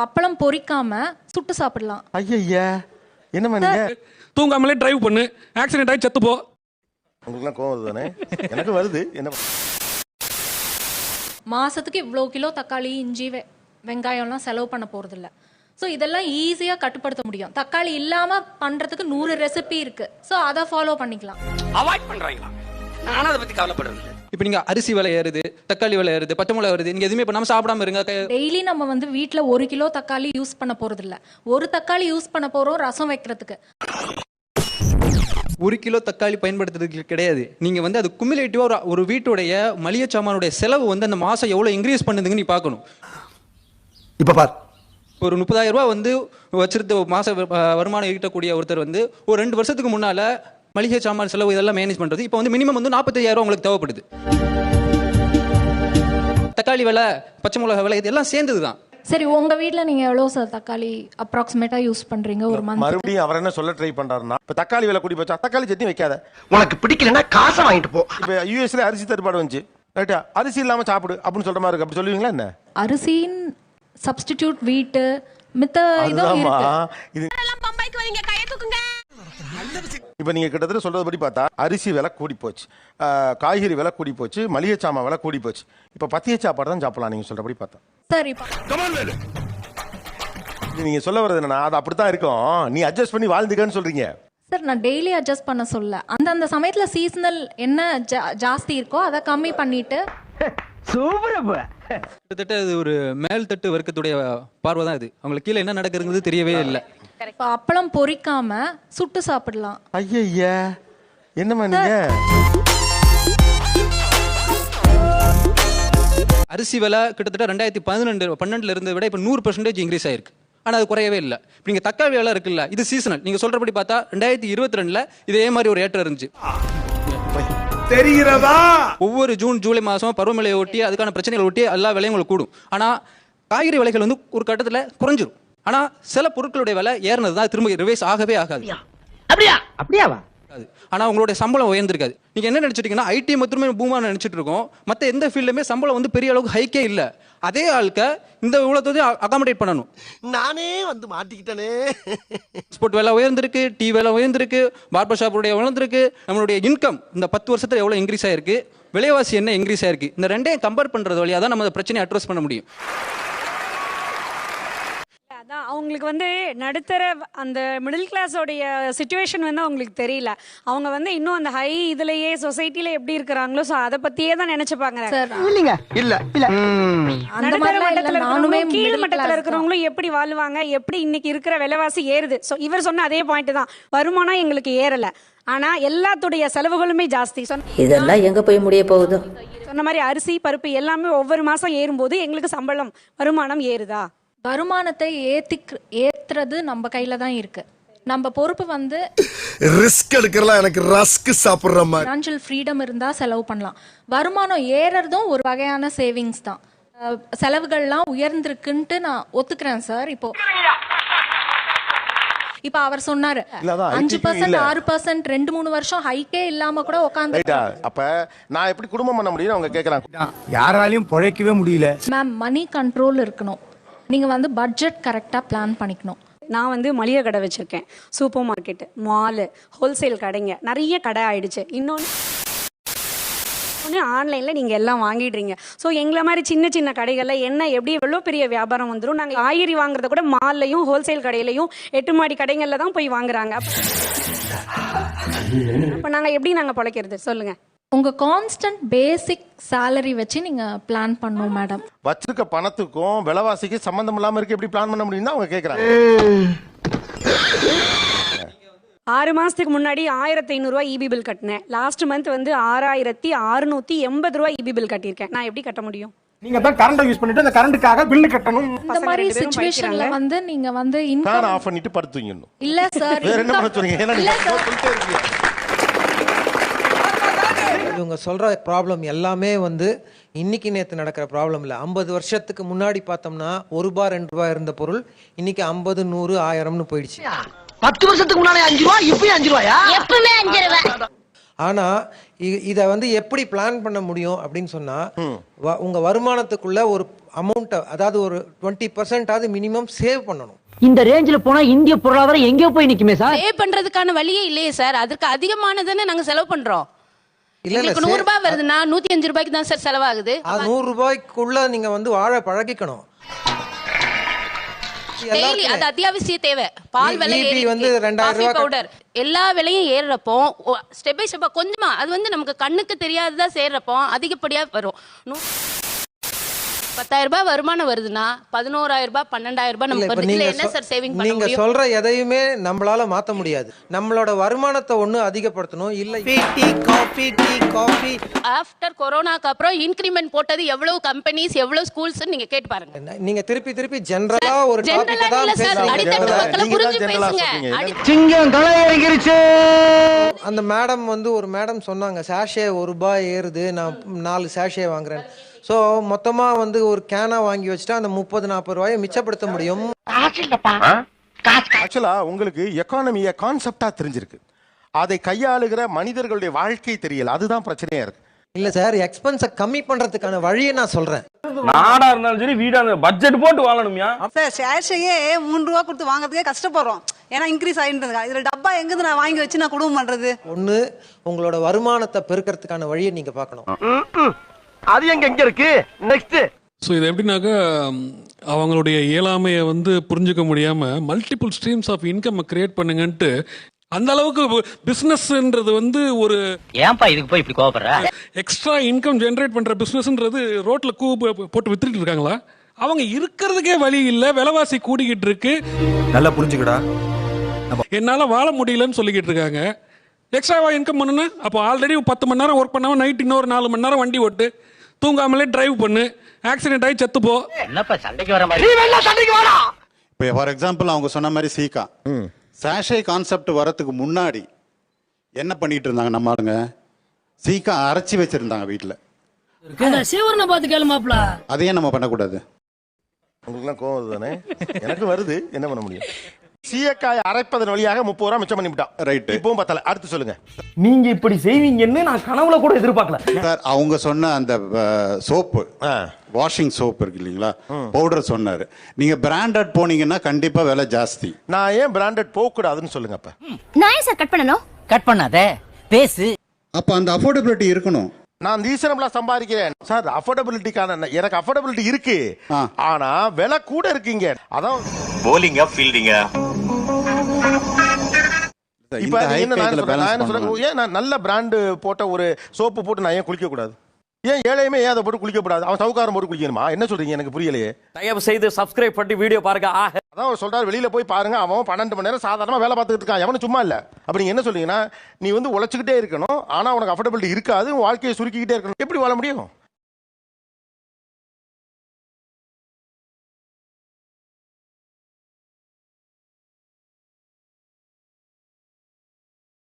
அப்பளம் பொரிக்காம சுட்டு சாப்பிடலாம். ஐயா என்ன நீங்க தூங்காமலே டிரைவ் பண்ணு, ஆக்சிடென்ட் ஆகி செத்து போ. உங்களுக்குலாம் கோவம் வருது தானே? எனக்கு வருது. என்ன மாசத்துக்கு இவ்வளோ கிலோ தக்காளி, இஞ்சி, வெங்காயம்லாம் செலவு பண்ண போறது இல்ல. ஸோ இதெல்லாம் ஈஸியா கட்டுப்படுத்த முடியும். தக்காளி இல்லாம பண்றதுக்கு 100 ரெசிபி இருக்கு. ஸோ அதை ஃபாலோ பண்ணிக்கலாம். அவாய்ட் பண்றாங்களா? நானும் அதை பத்தி கவலைப்படுறது. இப்போ நீங்க அரிசி விலை ஏறுது, தக்காளி விலை ஏறுது, பச்சை மிளகா வருது, நீங்க எதுவுமே பண்ணாம சாப்பிடாம இருங்க. டெய்லி நம்ம வந்து வீட்டில் 1 கிலோ தக்காளி யூஸ் பண்ண போறது இல்ல. 1 தக்காளி யூஸ் பண்ண போறோம் ரசம் வைக்கிறதுக்கு. 1 கிலோ தக்காளி பயன்படுத்துறதுக்கு கிடையாது. நீங்க வந்து அது குமுலேட்டிவா ஒரு வீட்டுடைய மளிகை சாமானுடைய செலவு வந்து அந்த மாசம் எவ்வளவு இன்க்ரீஸ் பண்ணுதுன்னு நீ பார்க்கணும். இப்ப பார், ஒரு 30,000 ரூபாய் வந்து வச்சிருந்த மாச வருமானம் ஈட்டக்கூடிய ஒருத்தர் வந்து ஒரு 2 வருஷத்துக்கு முன்னால மளிகை சாமான் செலவு இதெல்லாம் மேனேஜ் பண்றது இப்போ வந்து மினிமம் வந்து 45,000 ரூபாய் உங்களுக்கு தேவைப்படுது. தக்காளி விலை, பச்சை மிளகா விலை இதெல்லாம் சேர்ந்ததுதான். சரி, உங்க வீட்ல நீங்க எவ்வளவு சார் தக்காளி அப்ராக்சிமேட்டா யூஸ் பண்றீங்க ஒரு மந்த்? மறுபடியும் அவர் என்ன சொல்ல ட்ரை பண்றாருன்னா, இப்ப தக்காளி விலை கூடி போச்சா, தக்காளி சட்னி வைக்காத, உனக்கு பிடிக்கலன்னா காசை வாங்கிட்டு போ. இப்ப யூஎஸ்ல அரிசி தட்டுப்பாடு வந்துச்சு, ரைட்டா, அரிசி இல்லாம சாப்பிடு அப்படின்னு சொல்ற மாதிரி இருக்கு. அப்படி சொல்லுவீங்களா என்ன? அரிசியின் சப்ஸ்டிடியூட் வீட்டு மித்த இதுவும் இருக்கு. இப்ப நீங்க கிட்டத்தட்ட சொல்றதுபடி பார்த்தா அரிசி விலை கூடி போச்சு, காய்கறி விலை கூடி போச்சு, மளிகை சாமான் விலை கூடி போச்சு. இப்ப பத்திய சாப்பாடு தான் சாப்பிடலாம் நீங்க சொல்றபடி பார்த்தா. சரி, நீங்க சொல்ல வர்றது என்னன்னா, அது அப்படித்தான் இருக்கும், நீ அட்ஜஸ்ட் பண்ணி வாழ்ந்துக்கன்னு சொல்றீங்க. சார், நான் டெய்லி அட்ஜஸ்ட் பண்ண சொல்ல, அந்த சமயத்துல சீசனல் என்ன ஜாஸ்தி இருக்கோ அதை கம்மி பண்ணிட்டு. கிட்டத்தட்ட இது ஒரு மேல் தட்டு வர்க்கத்துடைய பார்வை தான் இது. அவங்களுக்கு கீழே என்ன நடக்குதுங்கிறது தெரியவே இல்லை. அப்பளம் பொரிக்காம சுட்டு சாப்பிடலாம். ஐயா என்ன நீங்க? அரிசி விலை கிட்டத்தட்ட 2012 இருந்ததை விட இப்போ 100% இன்க்ரீஸ் ஆயிருக்கு. ஆனால் அது குறையவே இல்லை. இப்போ நீங்கள் தக்காளி விலை இருக்குல்ல, இது சீசனல். நீங்கள் சொல்றபடி பார்த்தா 2022 இதே மாதிரி ஒரு ஏற்றம் இருந்துச்சு. தெரிகிறதா? ஒவ்வொரு ஜூன் ஜூலை மாதம் பருவமழையை ஒட்டி அதுக்கான பிரச்சனைகளை ஒட்டி எல்லா விலையும் உங்களுக்கு கூடும். ஆனால் காய்கறி விலைகள் வந்து ஒரு கட்டத்தில் குறைஞ்சிரும். ஆனால் சில பொருட்களுடைய விலை ஏறினது தான் திரும்ப ரிவைஸ் ஆகவே ஆகாது. அப்படியாவா? ஆனால் உங்களுடைய சம்பளம் உயர்ந்திருக்காது. நீங்கள் என்ன நினச்சிட்டீங்கன்னா ஐடி மட்டுமே பூமான நினச்சிட்டு இருக்கோம், மற்ற எந்த ஃபீல்டுமே சம்பளம் வந்து பெரிய அளவுக்கு ஹைக்கே இல்லை. அதே ஆளுக்கு இந்த இவ்வளோத்தையும் அகாமடேட் பண்ணணும். நானே வந்து மாட்டிக்கிட்டனே. ஸ்போர்ட் விலை உயர்ந்திருக்கு, டீ விலை உயர்ந்திருக்கு, பார்பர் ஷாப்புடைய உயர்ந்திருக்கு. நம்மளுடைய இன்கம் இந்த 10 வருஷத்துல எவ்வளோ இன்க்ரீஸ் ஆயிருக்கு, விலைவாசி என்ன இன்க்ரீஸ் ஆயிருக்கு. இந்த ரெண்டையும் கம்பேர் பண்றது வழியாக தான் நம்ம பிரச்சனையை அட்ரஸ் பண்ண முடியும். அவங்களுக்கு வந்து நடுத்தர அந்த மிடில் கிளாஸோடைய சிச்சுவேஷன் வந்து அவங்களுக்கு தெரியல. அவங்க வந்து இன்னும் அந்த ஹை இதுலயே சொசைட்டில எப்படி இருக்கிறாங்களோ அதை பத்தியே தான் நினைச்சுப்பாங்க. கீழ் மட்டத்துல இருக்கிறவங்களும் எப்படி வாழ்வாங்க, எப்படி இன்னைக்கு இருக்கிற விலைவாசி ஏறுது. இவர் சொன்ன அதே பாயிண்ட் தான், வருமானம் எங்களுக்கு ஏறல, ஆனா எல்லாத்துடைய செலவுகளுமே ஜாஸ்தி. இதெல்லாம் எங்க போய் முடிய போகுது? சொன்ன மாதிரி அரிசி பருப்பு எல்லாமே ஒவ்வொரு மாசம் ஏறும்போது எங்களுக்கு சம்பளம் வருமானம் ஏறுதா? வருமானத்தை ஏத்துறது நம்ம கையில தான் இருக்கு. நம்ம பொறுப்பு வந்து ரிஸ்க் எடுக்கறலாம். எனக்கு ரஸ்க் சாப்பிடுற மாதிரி ஃபினான்ஷியல் ஃப்ரீடம் இருந்தா செலவு பண்ணலாம். வருமானம் ஏறறதும் ஒரு வகையான சேவிங்ஸ் தான். செலவுகள்லாம் உயர்ந்திருக்குன்ட்டு நான் ஒத்துக்கிறேன் சார். இப்ப அவர் சொன்னாரு 5%, 6%, 2-3 வருஷம் ஹைக்கே இல்லாம கூட உட்காந்து. அப்ப நான் எப்படி குடும்பம் பண்ண முடியும் அவங்க கேக்குறாங்க. யாராலையும் பொழைக்கவே முடியல மேம், மணி கண்ட்ரோல் இருக்கணும். நீங்க வந்து பட்ஜெட் கரெக்டா பிளான் பண்ணிக்கணும். நான் வந்து மளிகை கடை வச்சிருக்கேன், சூப்பர் மார்க்கெட், மாலு, ஹோல்சேல் கடைங்க நிறைய கடை ஆயிடுச்சு. இன்னொன்று ஆன்லைன்ல நீங்க எல்லாம் வாங்கிடுறீங்க. ஸோ எங்களை மாதிரி சின்ன சின்ன கடைகள்ல என்ன எப்படி எவ்வளோ பெரிய வியாபாரம் வந்துடும். நாங்கள் காய்கறி வாங்குறத கூட மால்லையும் ஹோல்சேல் கடையிலையும் 8 மாடி கடைகள்ல தான் போய் வாங்குறாங்க. அப்ப நாங்க எப்படி நாங்க பிழைக்கிறது சொல்லுங்க? உங்க கான்ஸ்டன்ட் பேசிக் சாலரி வச்சு நீங்க பிளான் பண்ணணும் மேடம். வச்சிருக்க பணத்துக்கும் விலைவாசிக்கு சம்பந்தம் இல்லாம இருக்கு, எப்படி பிளான் பண்ண முடியும் அவங்க கேக்குறாங்க. 6 மாசத்துக்கு முன்னாடி 1500 ரூபாய் இபி பில் கட்டினேன். லாஸ்ட் மந்த் வந்து 6680 ரூபாய் இபி பில் கட்டியிருக்கேன். நான் எப்படி கட்ட முடியும்? நீங்க தான் கரண்ட் யூஸ் பண்ணிட்டு அந்த கரண்ட்காக பில் கட்டணும். இந்த மாதிரி சிச்சுவேஷன்ல வந்து நீங்க வந்து இன்கம் ஆஃப் பண்ணிட்டு படுத்துவீங்க. இல்ல சார், வேற என்ன பண்ண சொல்றீங்க? ஏன்னா நீங்க சொல்லிட்டே இருக்கீங்க. இவங்க சொல்ற ப்ராப்ளம் எல்லாமே வந்து இன்னைக்கு நேற்று நடக்கிற ப்ராப்ளம் இல்லை. 50 வருஷத்துக்கு முன்னாடி பார்த்தோம்னா ₹1 ₹2 இருந்த பொருள் இன்னைக்கு 50, 100, 1000ன்னு போயிடுச்சு. 10 வருஷத்துக்கு முன்னாடி 5 ரூபாய், இப்பயும் 5 ரூபாயா? எப்பவுமே 5 ரூபாய். ஆனால் இதை வந்து எப்படி பிளான் பண்ண முடியும் அப்படின்னு சொன்னால் உங்கள் வருமானத்துக்குள்ள ஒரு அமௌண்ட்டை, அதாவது ஒரு 20% மினிமம் சேவ் பண்ணணும். இந்த ரேஞ்சில் போனா இந்திய பொருளாதாரம் எங்கேயோ போய் நிக்குமே சார். பே பண்றதுக்கான வழியே இல்லையே சார். அதுக்கு அதிகமானதானே நாங்க செலவு பண்றோம். இல்ல உங்களுக்கு 100 ரூபாய் வருதுன்னா 105 ரூபாய்க்கு தான் சார் செலவாகுது. 100 ரூபாய்க்குள்ள நீங்க வந்து வாழ பழகிக்கணும். டெய்லி அது அத்தியாவசிய தேவை. பால் விலை வந்து 2000 ரூபாய் பவுடர் எல்லா விலையும் ஏறுறப்போ ஸ்டெப் பை ஸ்டெப்பா கொஞ்சமா அது வந்து நமக்கு கண்ணுக்கு தெரியாததா சேர்றப்போ அதிகப்படியா வரும். 10,000 ரூபாய் வருமானம் வருதுன்னா 11,000 ரூபாய் 12,000 ரூபாய் நமக்கு வருது. இதுல என்ன சார் சேவிங் பண்ண முடியும்? நீங்க சொல்ற எதையுமே நம்மளால மாத்த முடியாது. நம்மளோட வருமானத்தை ஒண்ணு அதிகப்படுத்தணும். இல்ல காபி ஆஃப்டர் கொரோனாக்கு அப்புறம் இன்கிரிமெண்ட் போட்டது எவ்வளவு கம்பெனிஸ் எவ்வளவு ஸ்கூல்ஸ் நீங்க கேட்டு பாருங்க. நீங்க திருப்பி ஜெனரலா ஒரு டாபிக் தான் பேசுங்க. சிங்கம் களை இறங்கிருச்சு. அந்த மேடம் வந்து ஒரு மேடம் சொன்னாங்க, சாஷே ₹1 ஏறுது, நான் 4 சாஷே வாங்குறேன். ஸோ மொத்தமாக வந்து ஒரு கேனா வாங்கி வச்சுட்டா அந்த 30-40 ரூபாயை மிச்சப்படுத்த முடியும். ஆக்சுவலா உங்களுக்கு எக்கானமியை கான்செப்டா தெரிஞ்சிருக்கு, அதை கையாளுகிற மனிதர்களுடைய வாழ்க்கை தெரியல. அதுதான் பிரச்சனையா இருக்கு. இல்ல சார், எக்ஸ்பென்ஸை கம்மி பண்றதுக்கான வழியை நான் சொல்றேன். நாடா இருந்தாலும் சரி வீடா பட்ஜெட் போட்டு வாங்கணும்யா சார். சேஷையே 3 ரூபா கொடுத்து வாங்குறதுக்கே கஷ்டப்படுறோம். ஏன்னா இன்க்ரீஸ் ஆகிட்டு இதுல டப்பா எங்கிருந்து நான் வாங்கி வச்சு நான் குடும்பம் பண்றது? ஒண்ணு, உங்களோட வருமானத்தை பெருக்கிறதுக்கான வழியை நீங்க பார்க்கணும். அது எங்க இருக்கு நெக்ஸ்ட். ஸோ இது எப்படின்னாக்கா அவங்களுடைய இயலாமையை வந்து புரிஞ்சுக்க முடியாமல் multiple streams of income create பண்ணுங்கன்ட்டு அந்த அளவுக்கு பிஸ்னஸ்ன்றது வந்து ஒரு ஏன்பா இதுக்கு போய் இப்படி கோவப்படுற? எக்ஸ்ட்ரா இன்கம் ஜென்ரேட் பண்ணுற பிஸ்னஸ்ன்றது ரோட்டில் போட்டு வித்துட்டு இருக்காங்களா? அவங்க இருக்கிறதுக்கே வழி இல்லை, விலைவாசி கூடிக்கிட்டு இருக்கு. நல்லா புரிஞ்சுக்கடா. என்னால் வாழ முடியலன்னு சொல்லிக்கிட்டு இருக்காங்க. எக்ஸ்ட்ராவா இன்கம் பண்ணுன்னா அப்போ ஆல்ரெடி 10 மணி நேரம் ஒர்க் பண்ணாமல் நைட் இன்னொரு 4 மணி நேரம் வண்டி ஓட்டு, தூங்காமலே டிரைவ் பண்ணு, ஆக்சிடென்ட் ஆகி செத்துப்போ. என்னப்பா சண்டைக்கு வர மாதிரி? இப்போ ஃபார் எக்ஸாம்பிள் அவங்க சொன்ன மாதிரி சீக்கா சாஷே கான்செப்ட் வரதுக்கு முன்னாடி என்ன பண்ணிட்டு இருந்தாங்க நம்ம ஆளுங்க? சீக்கா அரைச்சி வச்சிருந்தாங்க வீட்டில். சிவரனை பார்த்து கேளுமாப்ல. அதையே நம்ம பண்ணக்கூடாது. உங்களுக்குலாம் கோவம் வருது தானே? எனக்கு வருது, என்ன பண்ண முடியும்? சீயக்காய் அரைப்பதன் வழியாக 30 ரூபா மிச்சம் பண்ணிவிட்டான். ரைட், இப்பவும் பத்தல. அடுத்து சொல்லுங்க. நீங்க இப்படி செய்வீங்கன்னு நான் கனவுல கூட எதிர்பார்க்கல சார். அவங்க சொன்ன அந்த சோப்பு, வாஷிங் சோப் இருக்கு இல்லைங்களா, பவுடர் சொன்னாரு. நீங்க பிராண்டட் போனீங்கன்னா கண்டிப்பா விலை ஜாஸ்தி. நான் ஏன் பிராண்டட் போக கூடாதுன்னு சொல்லுங்க. அப்ப நான் ஏன் சார் கட் பண்ணணும்? கட் பண்ணாதே, பேசு. அப்ப அந்த அஃபோர்டபிலிட்டி இருக்கணும். நான் ரீசனபிளா சம்பாதிக்கிறேன் சார். அஃபோர்டபிலிட்டிக்கான எனக்கு அஃபோர்டபிலிட்டி இருக்கு, ஆனா விலை கூட இருக்கீங்க. அதான் போலிங்கா ஃபீல்டிங்கா. இப்ப நான் நல்ல பிராண்டு போட்ட ஒரு சோப்பு போட்டு நான் ஏன் குளிக்க கூடாது? ஏன் ஏழையுமே ஏன் அதை போட்டு குளிக்க கூடாது? அவன் சவுக்காரம் போட்டு குளிக்கணுமா? என்ன சொல்றீங்க? எனக்கு புரியலையே. தயவு செய்து சப்ஸ்கிரைப் பண்ணி வீடியோ பாருங்க. அதான் அவர் சொல்றாரு, வெளியில போய் பாருங்க. அவன் 12 மணி நேரம் சாதாரணமா வேலை பார்த்துட்டு இருக்கான். எவனும் சும்மா இல்ல. அப்படி என்ன சொல்றீங்கன்னா, நீ வந்து உழைச்சுக்கிட்டே இருக்கணும், ஆனா உனக்கு அஃபோர்டபிலிட்டி இருக்காது, வாழ்க்கையை சுருக்கிக்கிட்டே இருக்கணும். எப்படி வாழ முடியும்?